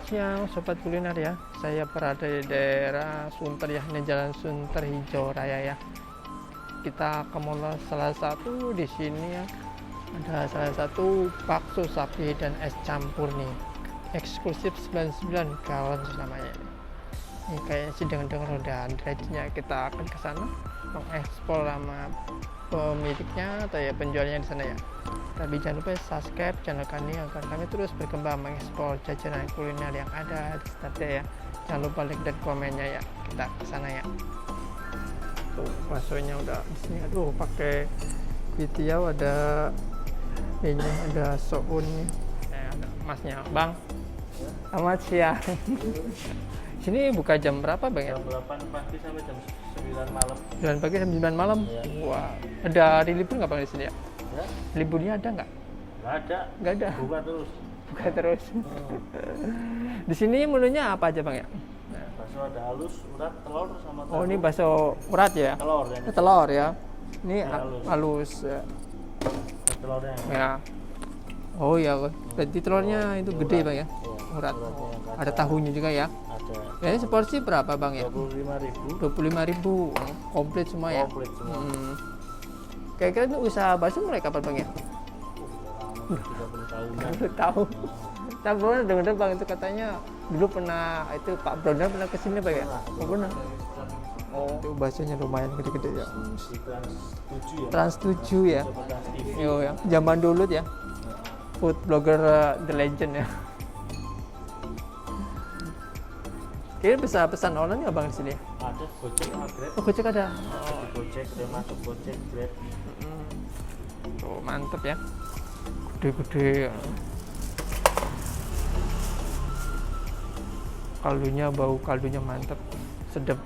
siang sobat kuliner ya. Saya berada di daerah Sunter ya. Ini Jalan Sunter Hijau Raya ya. Kita ke mall salah satu di sini ya. Ada salah satu bakso sapi dan es campur nih. Eksklusif 99 kawan namanya. Ini kayaknya sih dengar udah adresnya. Kita akan ke sana mengekspor sama pemiliknya atau ya penjualnya di sana ya. Tapi jangan lupa subscribe channel kami agar kami terus berkembang mengekspor jajanan kuliner yang ada di sekitar ya. Jangan lupa like dan komennya ya. Kita ke sana ya. Tuh baksonya udah di sini. Aduh pakai pitiau, ada ini, ada sounnya. Ada masnya, Bang. Selamat siang. Sini buka jam berapa Bang ya? Jam 8 pagi sampai jam 9 malam. 9 pagi sampai 9 malam. Ya. Wah, ada hari libur nggak Bang di sini ya? Ya, Liburnya ada nggak? nggak ada. Nggak ada. Buka terus. Buka terus. Di sini menunya apa aja Bang ya? Nah, bakso ada halus, urat, telur sama tahu. Oh, ini bakso urat ya? telur yang Telur ya. Ini Ya, halus. halus ya. telurnya. Ya. Oh ya, berarti telurnya itu gede Bang ya? Iya, Urat. uratnya yang kacang. Ada tahunya juga ya. Ada. Ini seporsi berapa Bang ya? 25.000. 25.000 komplit semua ya? Komplit semua. Kira-kira itu usaha bakso mulai kapan Bang ya? 30 tahunan. Baru tahu. Nah, Bro, dengar Bang itu katanya dulu pernah itu Pak Brondan pernah kesini Bang ya? Oh, pernah. Oh, itu baksonya lumayan gede-gede ya. Di Trans Trans 7 ya. 7 ya. Coba Trans TV. Yo ya. Zaman dulu ya. Food blogger The Legend ya. Kayaknya bisa pesan online nggak Bang di sini? Ada Gojek sama Grab. Oh, Gojek ada. Di Gojek, udah masuk Gojek, Grab. Oh, mantep ya. Gede-gede. Kaldunya, bau kaldunya mantep, sedap.